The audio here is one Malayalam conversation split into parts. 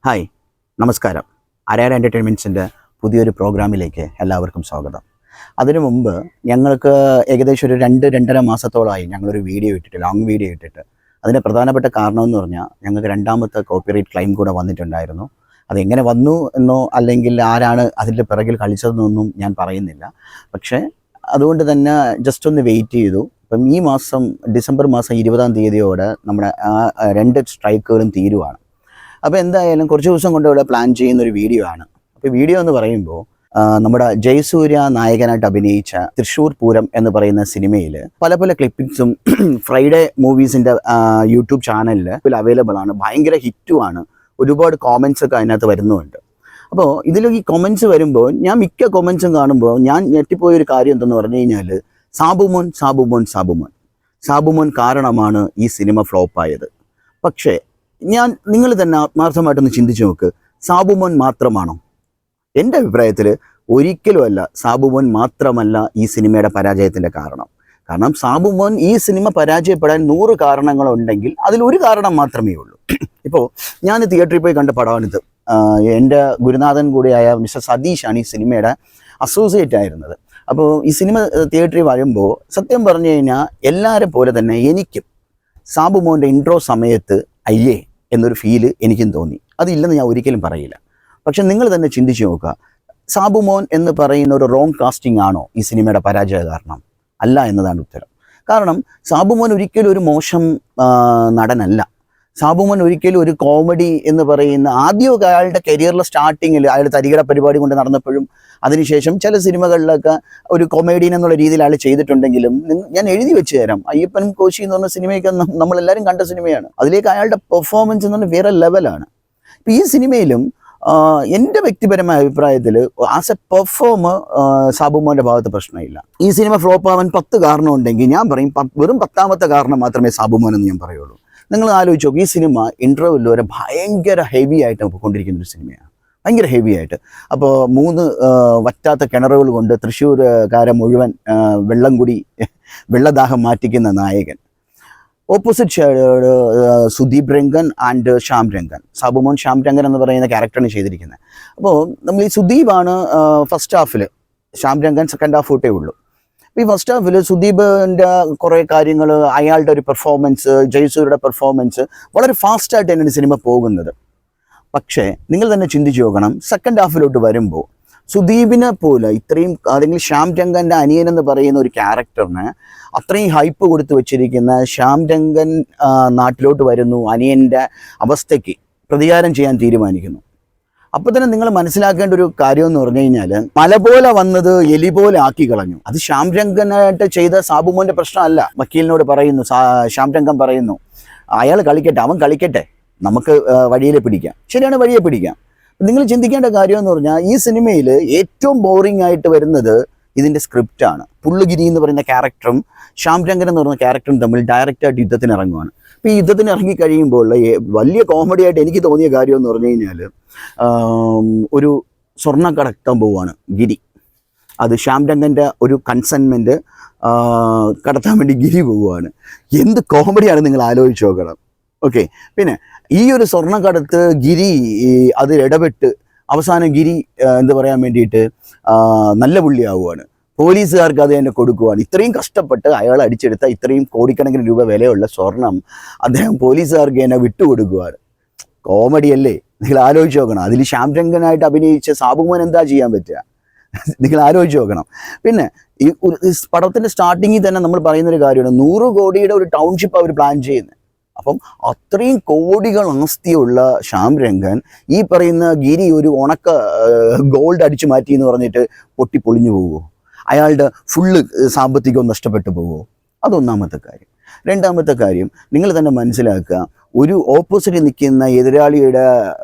ഹായ്, നമസ്കാരം. ആര്യാട് എൻ്റർടൈൻമെൻറ്റ്സിൻ്റെ പുതിയൊരു പ്രോഗ്രാമിലേക്ക് എല്ലാവർക്കും സ്വാഗതം. അതിനു മുമ്പ് ഞങ്ങൾക്ക് ഏകദേശം ഒരു 2-2.5 മാസത്തോളമായി ഞങ്ങളൊരു വീഡിയോ ഇട്ടിട്ട്, ലോങ് വീഡിയോ ഇട്ടിട്ട്. അതിൻ്റെ പ്രധാനപ്പെട്ട കാരണമെന്ന് പറഞ്ഞാൽ ഞങ്ങൾക്ക് രണ്ടാമത്തെ കോപ്പിറൈറ്റ് ക്ലെയിം കൂടെ വന്നിട്ടുണ്ടായിരുന്നു. അതെങ്ങനെ വന്നു എന്നോ അല്ലെങ്കിൽ ആരാണ് അതിൻ്റെ പിറകിൽ കളിച്ചതെന്നൊന്നും ഞാൻ പറയുന്നില്ല. പക്ഷേ അതുകൊണ്ട് തന്നെ ജസ്റ്റ് ഒന്ന് വെയിറ്റ് ചെയ്തു. ഇപ്പം ഈ മാസം ഡിസംബർ മാസം 20-ാം തീയതിയോടെ നമ്മുടെ 2 സ്ട്രൈക്കുകളും തീരുവാണ്. അപ്പോൾ എന്തായാലും കുറച്ച് ദിവസം കൊണ്ട് ഇവിടെ പ്ലാൻ ചെയ്യുന്നൊരു വീഡിയോ ആണ്. അപ്പോൾ വീഡിയോ എന്ന് പറയുമ്പോൾ നമ്മുടെ ജയസൂര്യ നായകനായിട്ട് അഭിനയിച്ച തൃശ്ശൂർ പൂരം എന്ന് പറയുന്ന സിനിമയിൽ പല പല ക്ലിപ്പിങ്സും ഫ്രൈഡേ മൂവീസിൻ്റെ യൂട്യൂബ് ചാനലിൽ അവൈലബിൾ ആണ്. ഭയങ്കര ഹിറ്റുമാണ്. ഒരുപാട് കോമൻസ് ഒക്കെ അതിനകത്ത് വരുന്നുണ്ട്. അപ്പോൾ ഇതിൽ ഈ കൊമൻസ് വരുമ്പോൾ ഞാൻ മിക്ക കൊമൻസും കാണുമ്പോൾ ഞാൻ ഞെട്ടിപ്പോയൊരു കാര്യം എന്തെന്ന് പറഞ്ഞു കഴിഞ്ഞാൽ സാബുമോൻ സാബുമോൻ സാബുമോൻ സാബുമോൻ കാരണമാണ് ഈ സിനിമ ഫ്ലോപ്പായത്. പക്ഷേ നിങ്ങൾ തന്നെ ആത്മാർത്ഥമായിട്ടൊന്ന് ചിന്തിച്ചു നോക്ക്, സാബുമോൻ മാത്രമാണോ? എൻ്റെ അഭിപ്രായത്തിൽ ഒരിക്കലുമല്ല സാബുമോൻ മാത്രമല്ല ഈ സിനിമയുടെ പരാജയത്തിൻ്റെ കാരണം. കാരണം സാബുമോൻ ഈ സിനിമ പരാജയപ്പെടാൻ 100 കാരണങ്ങളുണ്ടെങ്കിൽ അതിലൊരു കാരണം മാത്രമേ ഉള്ളൂ. ഇപ്പോൾ ഞാൻ തിയേറ്ററിൽ പോയി കണ്ട പടമാണിത്. എൻ്റെ ഗുരുനാഥൻ കൂടിയായ മിസ്റ്റർ സതീഷാണ് ഈ സിനിമയുടെ അസോസിയേറ്റ് ആയിരുന്നത്. അപ്പോൾ ഈ സിനിമ തിയേറ്ററിൽ വരുമ്പോൾ സത്യം പറഞ്ഞു കഴിഞ്ഞാൽ എല്ലാവരും പോലെ തന്നെ എനിക്കും സാബുമോൻ്റെ ഇൻട്രോ സമയത്ത് അയ്യേ എന്നൊരു ഫീല് എനിക്കും തോന്നി. അതില്ലെന്ന് ഞാൻ ഒരിക്കലും പറയില്ല. പക്ഷെ നിങ്ങൾ തന്നെ ചിന്തിച്ച് നോക്കുക, സാബുമോൻ എന്ന് പറയുന്ന ഒരു റോങ് കാസ്റ്റിംഗ് ആണോ ഈ സിനിമയുടെ പരാജയ കാരണം? അല്ല എന്നതാണ് ഉത്തരം. കാരണം സാബുമോൻ ഒരിക്കലും ഒരു മോശം നടനല്ല. സാബുമോൻ ഒരിക്കലും ഒരു കോമഡി എന്ന് പറയുന്ന ആദ്യമൊക്കെ അയാളുടെ കരിയറിലെ സ്റ്റാർട്ടിങ്ങിൽ അയാൾ തരികട പരിപാടി കൊണ്ട് നടന്നപ്പോഴും അതിനുശേഷം ചില സിനിമകളിലൊക്കെ ഒരു കൊമേഡിയൻ എന്നുള്ള രീതിയിൽ അയാൾ ചെയ്തിട്ടുണ്ടെങ്കിലും ഞാൻ എഴുതി വെച്ച് തരാം. അയ്യപ്പനും കോശി എന്ന് പറഞ്ഞ സിനിമയൊക്കെ നമ്മളെല്ലാവരും കണ്ട സിനിമയാണ്. അതിലേക്ക് അയാളുടെ പെർഫോമൻസ് എന്ന് പറഞ്ഞാൽ വേറെ ലെവലാണ്. ഇപ്പം ഈ സിനിമയിലും എൻ്റെ വ്യക്തിപരമായ അഭിപ്രായത്തിൽ ആസ് എ പെർഫോമർ സാബുമോൻ്റെ ഭാഗത്ത് പ്രശ്നമില്ല. ഈ സിനിമ ഫ്ലോപ്പ് ആവാൻ 10 കാരണമുണ്ടെങ്കിൽ ഞാൻ പറയും വെറും 10ാമത്തെ കാരണം മാത്രമേ സാബുമോൻ എന്ന് ഞാൻ പറയുള്ളൂ. നിങ്ങൾ ആലോചിച്ച് നോക്കും, ഈ സിനിമ ഇൻ്റർവെൽ വരെ ഭയങ്കര ഹെവി ആയിട്ട് പോയിക്കൊണ്ടിരിക്കുന്നൊരു സിനിമയാണ്, ഭയങ്കര ഹെവി ആയിട്ട്. അപ്പോൾ 3 വറ്റാത്ത കിണറുകൾ കൊണ്ട് തൃശ്ശൂർക്കാരെ മുഴുവൻ വെള്ളദാഹം മാറ്റിക്കുന്ന നായകൻ. Opposite side Sudeep Rangan and Shyam Rangan. Sabumon Shyam Rangan എന്ന് പറയുന്ന ക്യാരക്ടറാണ് ചെയ്തിരിക്കുന്നത്. അപ്പോൾ നമ്മൾ ഈ സുദീപാണ് ഫസ്റ്റ് ഹാഫിൽ, ശ്യാം രംഗൻ സെക്കൻഡ് ഹാഫ് തൊട്ടേ ഉള്ളൂ. ഈ ഫസ്റ്റ് ഹാഫിൽ സുദീപിൻ്റെ കുറേ കാര്യങ്ങൾ, അയാളുടെ ഒരു പെർഫോമൻസ്, ജയസൂര്യയുടെ പെർഫോമൻസ് വളരെ ഫാസ്റ്റായിട്ട് തന്നെയാണ് സിനിമ പോകുന്നത്. പക്ഷേ നിങ്ങൾ തന്നെ ചിന്തിച്ച് നോക്കണം, സെക്കൻഡ് ഹാഫിലോട്ട് വരുമ്പോൾ സുദീപിനെ പോലെ ഇത്രയും, അല്ലെങ്കിൽ ശ്യാം രംഗൻ്റെ അനിയൻ എന്ന് പറയുന്ന ഒരു ക്യാരക്ടറിന് അത്രയും ഹൈപ്പ് കൊടുത്തു വെച്ചിരിക്കുന്ന ശ്യാം രംഗൻ നാട്ടിലോട്ട് വരുന്നു, അനിയൻ്റെ അവസ്ഥയ്ക്ക് പ്രതികാരം ചെയ്യാൻ തീരുമാനിക്കുന്നു. അപ്പോൾ തന്നെ നിങ്ങൾ മനസ്സിലാക്കേണ്ട ഒരു കാര്യം എന്ന് പറഞ്ഞു കഴിഞ്ഞാൽ, മല പോലെ വന്നത് എലി പോലെ ആക്കി കളഞ്ഞു. അത് ശ്യാം രംഗനായിട്ട് ചെയ്ത സാബുമോൻ്റെ പ്രശ്നമല്ല. വക്കീലിനോട് പറയുന്നു, ശ്യാം രംഗൻ പറയുന്നു, അയാൾ കളിക്കട്ടെ, അവൻ കളിക്കട്ടെ, നമുക്ക് വഴിയിൽ പിടിക്കാം. ശരിയാണ്, വഴിയെ പിടിക്കാം. നിങ്ങൾ ചിന്തിക്കേണ്ട കാര്യം എന്ന് പറഞ്ഞാൽ, ഈ സിനിമയിൽ ഏറ്റവും ബോറിംഗ് ആയിട്ട് വരുന്നത് ഇതിൻ്റെ സ്ക്രിപ്റ്റാണ്. പുള്ളുഗിരി എന്ന് പറയുന്ന ക്യാരക്ടറും ശ്യാം രംഗൻ എന്ന് പറയുന്ന ക്യാരക്ടറും തമ്മിൽ ഡയറക്റ്റായിട്ട് യുദ്ധത്തിന് ഇറങ്ങുവാണ്. അപ്പോൾ ഈ യുദ്ധത്തിന് ഇറങ്ങിക്കഴിയുമ്പോൾ വലിയ കോമഡി ആയിട്ട് എനിക്ക് തോന്നിയ കാര്യം എന്ന് പറഞ്ഞു കഴിഞ്ഞാൽ, ഒരു സ്വർണ്ണം കടക്കാൻ പോവുകയാണ് ഗിരി. അത് ശ്യാം രംഗൻ്റെ ഒരു കൺസൈൻമെൻറ്റ് കടത്താൻ വേണ്ടി ഗിരി പോവുകയാണ്. എന്ത് കോമഡിയാണ് നിങ്ങൾ ആലോചിച്ച് നോക്കണം. ഓക്കെ, പിന്നെ ഈ ഒരു സ്വർണ്ണക്കടത്ത് ഗിരി അതിൽ ഇടപെട്ട് അവസാനം ഗിരി എന്ത് പറയാൻ വേണ്ടിയിട്ട് നല്ല പുള്ളിയാവുകയാണ്. പോലീസുകാർക്ക് അത് തന്നെ കൊടുക്കുവാണ്. ഇത്രയും കഷ്ടപ്പെട്ട് അയാൾ അടിച്ചെടുത്ത ഇത്രയും കോടിക്കണക്കിന് രൂപ വിലയുള്ള സ്വർണം അദ്ദേഹം പോലീസുകാർക്ക് തന്നെ വിട്ടുകൊടുക്കുവാണ്. കോമഡിയല്ലേ? നിങ്ങൾ ആലോചിച്ച് നോക്കണം. അതിൽ ശ്യാം രംഗനായിട്ട് അഭിനയിച്ച സാബുമോൻ എന്താ ചെയ്യാൻ പറ്റുക? നിങ്ങൾ ആലോചിച്ച് നോക്കണം. പിന്നെ ഈ പടത്തിൻ്റെ സ്റ്റാർട്ടിങ്ങിൽ തന്നെ നമ്മൾ പറയുന്നൊരു കാര്യമാണ്, 100 കോടിയുടെ ഒരു ടൗൺഷിപ്പ് അവർ പ്ലാൻ ചെയ്യുന്നത്. അപ്പം അത്രയും കോടികൾ ആസ്തിയുള്ള ശ്യാം രംഗൻ ഈ പറയുന്ന ഗിരി ഒരു ഉണക്ക ഗോൾഡ് അടിച്ചു മാറ്റി എന്ന് പറഞ്ഞിട്ട് പൊട്ടിപ്പൊളിഞ്ഞു പോവുമോ? അയാളുടെ ഫുള്ള് സാമ്പത്തികം നഷ്ടപ്പെട്ടു പോവുമോ? അതൊന്നാമത്തെ കാര്യം. രണ്ടാമത്തെ കാര്യം, നിങ്ങൾ തന്നെ മനസ്സിലാക്കുക, ഒരു ഓപ്പോസിറ്റ് നിൽക്കുന്ന എതിരാളിയുടെ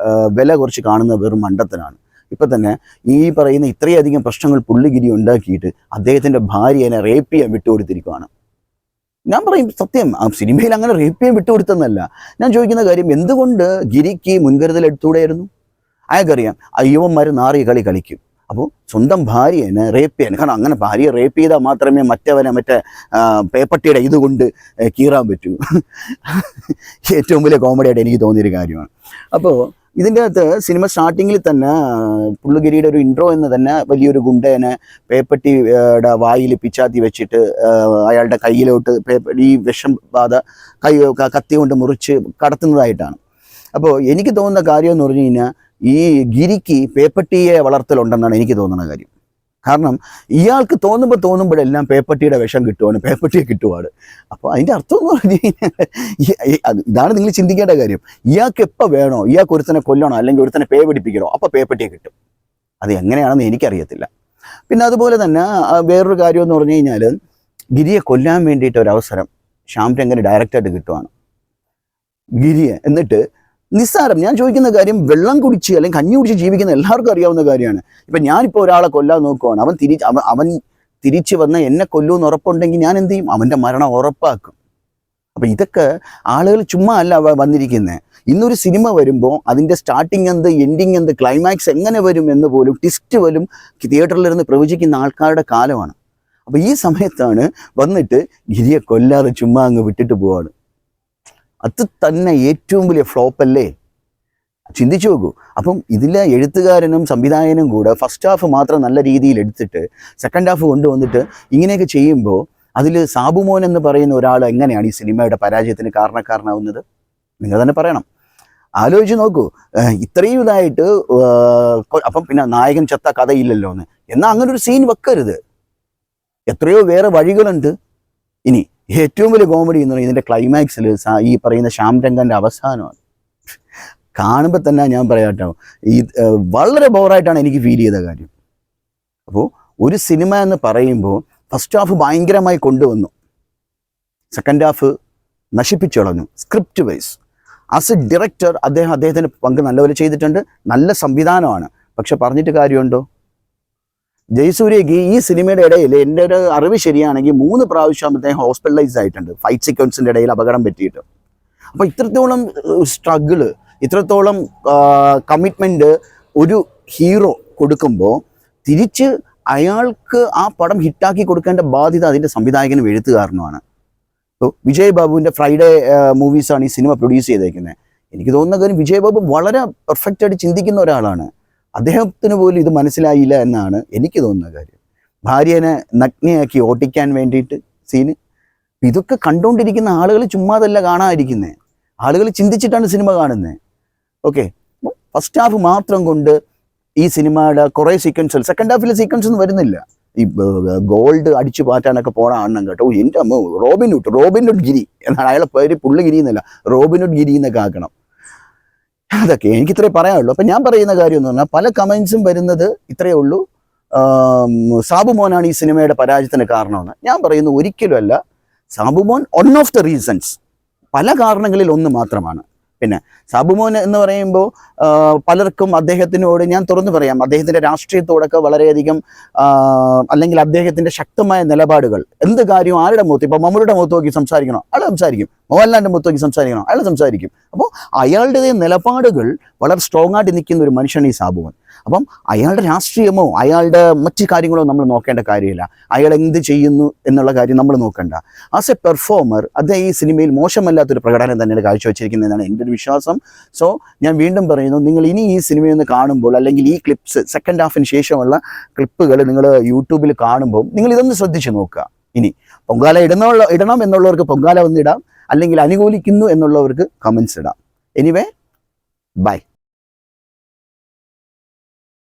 വില കുറച്ച് കാണുന്ന വെറും മണ്ടത്തനാണ്. ഇപ്പം തന്നെ ഈ പറയുന്ന ഇത്രയധികം പ്രശ്നങ്ങൾ പുള്ളിഗിരി ഉണ്ടാക്കിയിട്ട് അദ്ദേഹത്തിൻ്റെ ഭാര്യനെ റേപ്പ് ചെയ്യാൻ വിട്ടുകൊടുത്തിരിക്കുകയാണ്. ഞാൻ പറയും സത്യം, ആ സിനിമയിൽ അങ്ങനെ റേപ്പ് ചെയ്യാൻ വിട്ടുകൊടുത്തെന്നല്ല ഞാൻ ചോദിക്കുന്ന കാര്യം, എന്തുകൊണ്ട് ഗിരിക്ക് മുൻകരുതൽ എടുത്തുകൂടെയായിരുന്നു? അയാൾക്കറിയാം യുവന്മാർ നാറിയ കളി കളിക്കും. അപ്പോൾ സ്വന്തം ഭാര്യനെ റേപ്പ് ചെയ്യാൻ, കാരണം അങ്ങനെ ഭാര്യയെ റേപ്പ് ചെയ്താൽ മാത്രമേ മറ്റേ പേപ്പട്ടിയുടെ ഇതുകൊണ്ട് കീറാൻ പറ്റൂ. ഏറ്റവും വലിയ കോമഡിയായിട്ട് എനിക്ക് തോന്നിയൊരു കാര്യമാണ്. അപ്പോൾ ഇതിൻ്റെ അകത്ത് സിനിമ സ്റ്റാർട്ടിങ്ങിൽ തന്നെ പുള്ളുഗിരിയുടെ ഒരു ഇൻട്രോ എന്ന് തന്നെ വലിയൊരു ഗുണ്ടേനെ പേപ്പട്ടിയുടെ വായിൽ പിച്ചാത്തി വെച്ചിട്ട് അയാളുടെ കയ്യിലോട്ട് ഈ വിഷം ബാധ കത്തി കൊണ്ട് മുറിച്ച് കടത്തുന്നതായിട്ടാണ്. അപ്പോൾ എനിക്ക് തോന്നുന്ന കാര്യം എന്ന് പറഞ്ഞു കഴിഞ്ഞാൽ ഈ ഗിരിക്ക് പേപ്പട്ടിയെ വളർത്തലുണ്ടെന്നാണ് എനിക്ക് തോന്നുന്ന കാര്യം. കാരണം ഇയാൾക്ക് തോന്നുമ്പോഴെല്ലാം പേപ്പട്ടിയുടെ വിഷം കിട്ടുവാണ്, പേപ്പട്ടിയെ കിട്ടുവാണ്. അപ്പോൾ അതിൻ്റെ അർത്ഥം എന്ന് പറഞ്ഞു കഴിഞ്ഞാൽ ഇതാണ് നിങ്ങൾ ചിന്തിക്കേണ്ട കാര്യം. ഇയാൾക്ക് എപ്പോൾ വേണോ, ഇയാൾക്ക് ഒരുത്തനെ കൊല്ലണോ അല്ലെങ്കിൽ ഒരുത്തനെ പേ പിടിപ്പിക്കണോ, അപ്പോൾ പേപ്പട്ടിയെ കിട്ടും. അത് എങ്ങനെയാണെന്ന് എനിക്കറിയത്തില്ല. പിന്നെ അതുപോലെ തന്നെ വേറൊരു കാര്യം എന്ന് പറഞ്ഞു കഴിഞ്ഞാൽ ഗിരിയെ കൊല്ലാൻ വേണ്ടിയിട്ട് ഒരവസരം ശ്യാം രംഗന് ഡയറക്റ്റായിട്ട് കിട്ടുവാണ്. ഗിരിയെ എന്നിട്ട് നിസ്സാരം, ഞാൻ ചോദിക്കുന്ന കാര്യം, വെള്ളം കുടിച്ച് അല്ലെങ്കിൽ കഞ്ഞി കുടിച്ച് ജീവിക്കുന്ന എല്ലാവർക്കും അറിയാവുന്ന കാര്യമാണ്. ഇപ്പം ഞാനിപ്പോൾ ഒരാളെ കൊല്ലാൻ നോക്കുവാണ്, അവൻ തിരിച്ച് വന്ന് എന്നെ കൊല്ലുമെന്ന് ഉറപ്പുണ്ടെങ്കിൽ ഞാൻ എന്ത് ചെയ്യും? അവൻ്റെ മരണം ഉറപ്പാക്കും. അപ്പം ഇതൊക്കെ ആളുകൾ ചുമ്മാ അല്ല വന്നിരിക്കുന്നത്. ഇന്നൊരു സിനിമ വരുമ്പോൾ അതിൻ്റെ സ്റ്റാർട്ടിങ് എന്ത്, എൻഡിങ് എന്ത്, ക്ലൈമാക്സ് എങ്ങനെ വരും എന്ന് പോലും ട്വിസ്റ്റ് പോലും തിയേറ്ററിലിരുന്ന് പ്രവചിക്കുന്ന ആൾക്കാരുടെ കാലമാണ്. അപ്പോൾ ഈ സമയത്താണ് വന്നിട്ട് ഗിരിയെ കൊല്ലാതെ ചുമ്മാ അങ്ങ് വിട്ടിട്ട് പോവാണ്. അത് തന്നെ ഏറ്റവും വലിയ ഫ്ലോപ്പല്ലേ? ചിന്തിച്ചു നോക്കൂ. അപ്പം ഇതിലെ എഴുത്തുകാരനും സംവിധായകനും കൂടെ ഫസ്റ്റ് ഹാഫ് മാത്രം നല്ല രീതിയിൽ എടുത്തിട്ട് സെക്കൻഡ് ഹാഫ് കൊണ്ടുവന്നിട്ട് ഇങ്ങനെയൊക്കെ ചെയ്യുമ്പോൾ അതിൽ സാബുമോൻ എന്ന് പറയുന്ന ഒരാൾ എങ്ങനെയാണ് ഈ സിനിമയുടെ പരാജയത്തിന് കാരണക്കാരനാവുന്നത്? നിങ്ങൾ തന്നെ പറയണം. ആലോചിച്ച് നോക്കൂ. ഇത്രയും ഇതായിട്ട് അപ്പം പിന്നെ നായകൻ ചത്ത കഥയില്ലല്ലോ എന്ന്. എന്നാൽ അങ്ങനെ ഒരു സീൻ വെക്കരുത്. എത്രയോ വേറെ വഴികളുണ്ട്. ഇനി ഏറ്റവും വലിയ കോമഡി എന്ന് പറയുന്നത് ഇതിൻ്റെ ക്ലൈമാക്സിൽ ഈ പറയുന്ന ശ്യാം രംഗൻ്റെ അവസാനമാണ്. കാണുമ്പോൾ തന്നെ ഞാൻ പറയാട്ടോ, ഈ വളരെ ബോറായിട്ടാണ് എനിക്ക് ഫീൽ ചെയ്ത കാര്യം. അപ്പോൾ ഒരു സിനിമ എന്ന് പറയുമ്പോൾ ഫസ്റ്റ് ഹാഫ് ഭയങ്കരമായി കൊണ്ടുവന്നു, സെക്കൻഡ് ഹാഫ് നശിപ്പിച്ചു കളഞ്ഞു. Script vice as A director അദ്ദേഹത്തിൻ്റെ പങ്ക് നല്ലപോലെ ചെയ്തിട്ടുണ്ട്, നല്ല സംവിധാനമാണ്. പക്ഷെ പറഞ്ഞിട്ട് കാര്യമുണ്ടോ? ജയസൂര്യക്ക് ഈ സിനിമയുടെ ഇടയിൽ എൻ്റെ ഒരു അറിവ് ശരിയാണെങ്കിൽ 3 പ്രാവശ്യം അദ്ദേഹം ഹോസ്പിറ്റലൈസ് ആയിട്ടുണ്ട്, ഫൈറ്റ് സീക്വൻസിൻ്റെ ഇടയിൽ അപകടം പറ്റിയിട്ട്. അപ്പോൾ ഇത്രത്തോളം സ്ട്രഗിള്, ഇത്രത്തോളം കമ്മിറ്റ്മെൻറ്റ് ഒരു ഹീറോ കൊടുക്കുമ്പോൾ തിരിച്ച് അയാൾക്ക് ആ പടം ഹിറ്റാക്കി കൊടുക്കേണ്ട ബാധ്യത അതിൻ്റെ സംവിധായകനും എഴുത്തുകാരനുമാണ്. ഇപ്പോൾ വിജയ് ബാബുവിൻ്റെ ഫ്രൈഡേ മൂവീസാണ് ഈ സിനിമ പ്രൊഡ്യൂസ് ചെയ്തേക്കുന്നത്. എനിക്ക് തോന്നുന്ന കാര്യം വിജയ് ബാബു വളരെ പെർഫെക്റ്റായിട്ട് ചിന്തിക്കുന്ന ഒരാളാണ്. അദ്ദേഹത്തിന് പോലും ഇത് മനസ്സിലായില്ല എന്നാണ് എനിക്ക് തോന്നുന്ന കാര്യം. ഭാര്യനെ നഗ്നയാക്കി ഓട്ടിക്കാൻ വേണ്ടിയിട്ട് സീന്. ഇതൊക്കെ കണ്ടുകൊണ്ടിരിക്കുന്ന ആളുകൾ ചുമ്മാതല്ല കാണാതിരിക്കുന്നത്, ആളുകൾ ചിന്തിച്ചിട്ടാണ് സിനിമ കാണുന്നത്. ഓക്കെ, ഫസ്റ്റ് ഹാഫ് മാത്രം കൊണ്ട് ഈ സിനിമയുടെ കുറേ സീക്വൻസുകൾ, സെക്കൻഡ് ഹാഫിലെ സീക്വൻസ് ഒന്നും വരുന്നില്ല. ഈ ഗോൾഡ് അടിച്ചു പാറ്റാനൊക്കെ പോണ ആണെന്നും കേട്ടോ. എൻ്റെ അമ്മ റോബിൻഹുഡ് ഗിരി എന്നാണ് അയാളെ പേര്. പുള്ളിഗിരി എന്നല്ല, റോബിൻഹുഡ് ഗിരി എന്നൊക്കെ ആക്കണം. അതൊക്കെ എനിക്ക് ഇത്രേ പറയാനുള്ളൂ. അപ്പം ഞാൻ പറയുന്ന കാര്യം എന്ന് പറഞ്ഞാൽ പല കമൻസും വരുന്നത് ഇത്രയേ ഉള്ളൂ, സാബുമോനാണ് ഈ സിനിമയുടെ പരാജയത്തിന് കാരണമെന്ന്. ഞാൻ പറയുന്നത് ഒരിക്കലും അല്ല. Sabumon one of the reasons, പല കാരണങ്ങളിൽ ഒന്ന് മാത്രമാണ്. പിന്നെ സാബുമോൻ എന്ന് പറയുമ്പോൾ പലർക്കും അദ്ദേഹത്തിനോട് ഞാൻ തുറന്നു പറയാം, അദ്ദേഹത്തിൻ്റെ രാഷ്ട്രീയത്തോടൊക്കെ വളരെയധികം അല്ലെങ്കിൽ അദ്ദേഹത്തിൻ്റെ ശക്തമായ നിലപാടുകൾ, എന്ത് കാര്യവും ആരുടെ മുഖത്ത്, ഇപ്പോൾ മമ്മൂട്ടിയുടെ മുഖത്ത് നോക്കി സംസാരിക്കണോ അയാൾ സംസാരിക്കും, മോഹൻലാലിൻ്റെ മുഖത്ത് നോക്കി സംസാരിക്കണോ അയാൾ സംസാരിക്കും. അപ്പോൾ അയാളുടേതായ നിലപാടുകൾ വളരെ സ്ട്രോങ് ആയിട്ട് നിൽക്കുന്ന ഒരു മനുഷ്യനാണ് ഈ സാബുമോൻ. അപ്പം അയാളുടെ രാഷ്ട്രീയമോ അയാളുടെ മറ്റു കാര്യങ്ങളോ നമ്മൾ നോക്കേണ്ട കാര്യമില്ല, അയാൾ എന്ത് ചെയ്യുന്നു എന്നുള്ള കാര്യം നമ്മൾ നോക്കണ്ട. ആസ് എ പെർഫോമർ അദ്ദേഹം ഈ സിനിമയിൽ മോശമല്ലാത്തൊരു പ്രകടനം തന്നെയാണ് കാഴ്ചവെച്ചിരിക്കുന്നതെന്നാണ് എൻ്റെ ഒരു വിശ്വാസം. സോ ഞാൻ വീണ്ടും പറയുന്നു, നിങ്ങൾ ഇനി ഈ സിനിമയൊന്ന് കാണുമ്പോൾ അല്ലെങ്കിൽ ഈ ക്ലിപ്സ് സെക്കൻഡ് ഹാഫിന് ശേഷമുള്ള ക്ലിപ്പുകൾ നിങ്ങൾ യൂട്യൂബിൽ കാണുമ്പോൾ നിങ്ങൾ ഇതൊന്ന് ശ്രദ്ധിച്ച് നോക്കുക. ഇനി പൊങ്കാല ഇടണം എന്നുള്ളവർക്ക് പൊങ്കാല ഒന്നിടാം, അല്ലെങ്കിൽ അനുകൂലിക്കുന്നു എന്നുള്ളവർക്ക് കമൻസ് ഇടാം. Anyway, by.